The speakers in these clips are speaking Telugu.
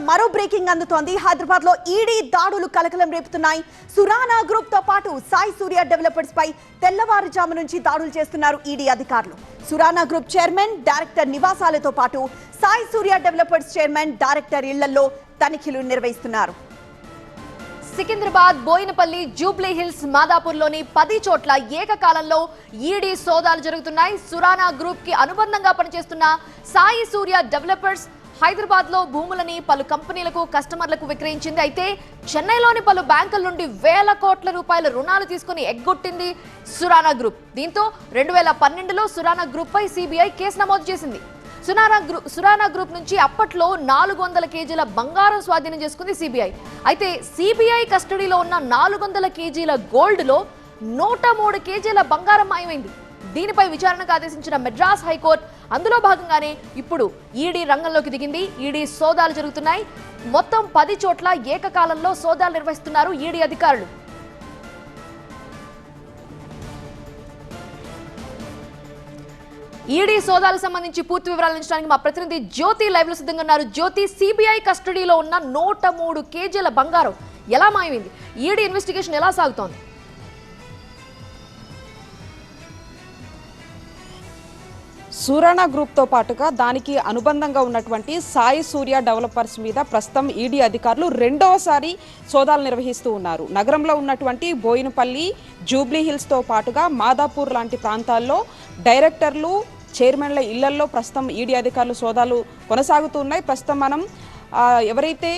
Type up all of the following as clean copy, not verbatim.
మరో బ్రేకింగ్ అందుతోంది. హైదరాబాద్ లో ఈడీ దాడులు కలకలం రేపుతున్నాయి. సురానా గ్రూప్ తో పాటు సాయి సూర్య డెవలపర్స్ పై తెల్లవారుజాము నుంచి దాడులు చేస్తున్నారు ఈడీ అధికారులు. సురానా గ్రూప్ చైర్మన్, డైరెక్టర్ నివాసాలతో పాటు సాయి సూర్య డెవలపర్స్ చైర్మన్, డైరెక్టర్ ఇళ్లలో తనిఖీలు నిర్వహిస్తున్నారు. సికింద్రాబాద్, బోయినపల్లి, జూబ్లీ హిల్స్, మాదాపూర్లోని 10 చోట్ల ఏకకాలంలో ఈడీ సోదాలు జరుగుతున్నాయి. సురానా గ్రూప్ కి అనుబంధంగా పనిచేస్తున్న సాయి సూర్య డెవలపర్స్ హైదరాబాద్ లో భూములని పలు కంపెనీలకు, కస్టమర్లకు విక్రయించింది. అయితే చెన్నైలోని పలు బ్యాంకుల నుండి వేల కోట్ల రూపాయల రుణాలు తీసుకుని ఎగ్గొట్టింది సురానా గ్రూప్. దీంతో 2012లో సురానా గ్రూప్ పై సిబిఐ కేసు నమోదు చేసింది. సురానా గ్రూప్ నుంచి అప్పట్లో 400 కేజీల బంగారం స్వాధీనం చేసుకుంది సిబిఐ. అయితే సిబిఐ కస్టడీలో ఉన్న 400 కేజీల గోల్డ్ లో 103 కేజీల బంగారం మాయమైంది. దీనిపై విచారణకు ఆదేశించిన మెడ్రాస్ హైకోర్టు అందులో భాగంగానే ఇప్పుడు ఈడీ రంగంలోకి దిగింది. ఈడీ సోదాలు జరుగుతున్నాయి. మొత్తం 10 చోట్ల ఏకకాలంలో సోదాలు నిర్వహిస్తున్నారు ఈడీ అధికారులు. ఈడీ సోదాలకు సంబంధించి పూర్తి వివరాలు అందించడానికి మా ప్రతినిధి జ్యోతి లైవ్ లో సిద్ధంగా ఉన్నారు. జ్యోతి, సిబిఐ కస్టడీలో ఉన్న 103 కేజీల బంగారం ఎలా మాయమైంది? ఈడీ ఇన్వెస్టిగేషన్ ఎలా సాగుతోంది? సురానా గ్రూప్తో పాటుగా దానికి అనుబంధంగా ఉన్నటువంటి సాయి సూర్య డెవలపర్స్ మీద ప్రస్తుతం ఈడీ అధికారులు రెండవసారి సోదాలు నిర్వహిస్తూ ఉన్నారు. నగరంలో ఉన్నటువంటి బోయినపల్లి, జూబ్లీ హిల్స్తో పాటుగా మాదాపూర్ లాంటి ప్రాంతాల్లో డైరెక్టర్లు, చైర్మన్ల ఇళ్లల్లో ప్రస్తుతం ఈడీ అధికారులు సోదాలు కొనసాగుతున్నాయి. ప్రస్తుతం మనం ఎవరైతే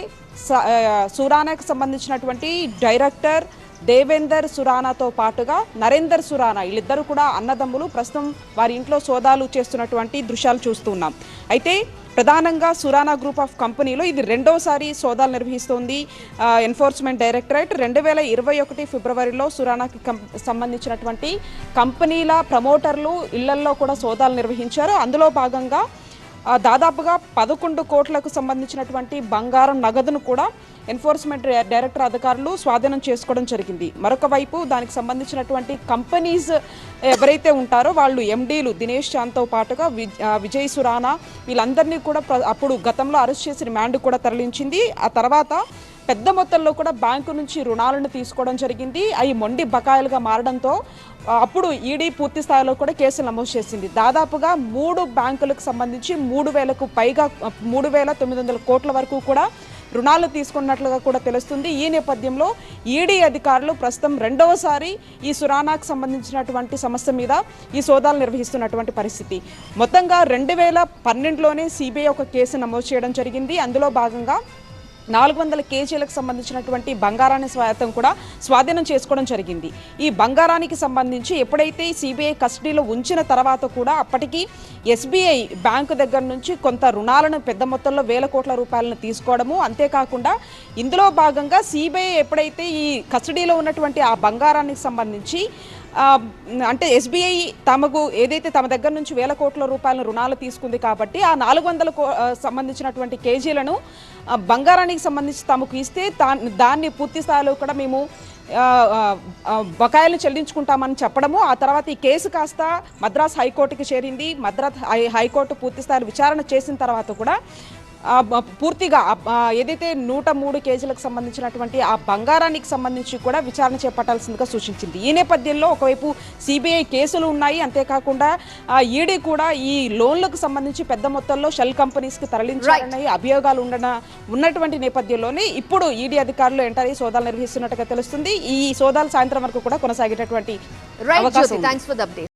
సురానాకు సంబంధించినటువంటి డైరెక్టర్ దేవేందర్ సురానాతో పాటుగా నరేందర్ సురానా, వీళ్ళిద్దరూ కూడా అన్నదమ్ములు, ప్రస్తుతం వారి ఇంట్లో సోదాలు చేస్తున్నటువంటి దృశ్యాలు చూస్తున్నాం. అయితే ప్రధానంగా సురానా గ్రూప్ ఆఫ్ కంపెనీలో ఇది రెండోసారి సోదాలు నిర్వహిస్తోంది ఎన్ఫోర్స్మెంట్ డైరెక్టరేట్. 2021 ఫిబ్రవరిలో సురానాకి సంబంధించినటువంటి కంపెనీల ప్రమోటర్లు ఇళ్లల్లో కూడా సోదాలు నిర్వహించారు. అందులో భాగంగా దాదాపుగా 11 కోట్లకు సంబంధించినటువంటి బంగారం, నగదును కూడా ఎన్ఫోర్స్మెంట్ డైరెక్టర్ అధికారులు స్వాధీనం చేసుకోవడం జరిగింది. మరొక వైపు దానికి సంబంధించినటువంటి కంపెనీస్ ఎవరైతే ఉంటారో వాళ్ళు ఎండీలు దినేష్ చాంద్తో పాటుగా విజయ్ సురానా, వీళ్ళందరినీ కూడా అప్పుడు గతంలో అరెస్ట్ చేసి రిమాండ్ కూడా తరలించింది. ఆ తర్వాత పెద్ద మొత్తంలో కూడా బ్యాంకు నుంచి రుణాలను తీసుకోవడం జరిగింది. అవి మొండి బకాయిలుగా మారడంతో అప్పుడు ఈడీ పూర్తి స్థాయిలో కూడా కేసులు నమోదు చేసింది. దాదాపుగా 3 బ్యాంకులకు సంబంధించి 3,000కు పైగా 3,900 కోట్ల వరకు కూడా రుణాలు తీసుకున్నట్లుగా కూడా తెలుస్తుంది. ఈ నేపథ్యంలో ఈడీ అధికారులు ప్రస్తుతం రెండవసారి ఈ సురానాకు సంబంధించినటువంటి సమస్య మీద ఈ సోదాలు నిర్వహిస్తున్నటువంటి పరిస్థితి. మొత్తంగా 2012లోనే సిబిఐ ఒక కేసు నమోదు చేయడం జరిగింది. అందులో భాగంగా 400 కేజీలకు సంబంధించినటువంటి బంగారాన్ని స్వాధీనం చేసుకోవడం జరిగింది. ఈ బంగారానికి సంబంధించి ఎప్పుడైతే సిబిఐ కస్టడీలో ఉంచిన తర్వాత కూడా అప్పటికి ఎస్బీఐ బ్యాంకు దగ్గర నుంచి కొంత రుణాలను పెద్ద మొత్తంలో వేల కోట్ల రూపాయలను తీసుకోవడము, అంతేకాకుండా ఇందులో భాగంగా సిబిఐ ఎప్పుడైతే ఈ కస్టడీలో ఉన్నటువంటి ఆ బంగారానికి సంబంధించి అంటే ఎస్బీఐ తమకు ఏదైతే తమ దగ్గర నుంచి వేల కోట్ల రూపాయల రుణాలు తీసుకుంది కాబట్టి ఆ 400 సంబంధించినటువంటి కేజీలను బంగారానికి సంబంధించి తమకు ఇస్తే దాన్ని పూర్తి స్థాయిలో కూడా మేము బకాయిలు చెల్లించుకుంటామని చెప్పడము. ఆ తర్వాత ఈ కేసు కాస్త మద్రాస్ హైకోర్టుకి చేరింది. మద్రాస్ హైకోర్టు పూర్తి స్థాయిలో విచారణ చేసిన తర్వాత కూడా పూర్తిగా ఏదైతే 103 కేజీలకు సంబంధించినటువంటి ఆ బంగారానికి సంబంధించి కూడా విచారణ చేపట్టాల్సిందిగా సూచించింది. ఈ నేపథ్యంలో ఒకవైపు సిబిఐ కేసులు ఉన్నాయి, అంతేకాకుండా ఈడీ కూడా ఈ లోన్లకు సంబంధించి పెద్ద మొత్తంలో షెల్ కంపెనీస్కి తరలించాలనే అభియోగాలు ఉన్నటువంటి నేపథ్యంలోనే ఇప్పుడు ఈడీ అధికారులు ఎంటర్ అయ్యి సోదాలు నిర్వహిస్తున్నట్టుగా తెలుస్తుంది. ఈ సోదాలు సాయంత్రం వరకు కూడా కొనసాగేటటువంటి అవకాశం.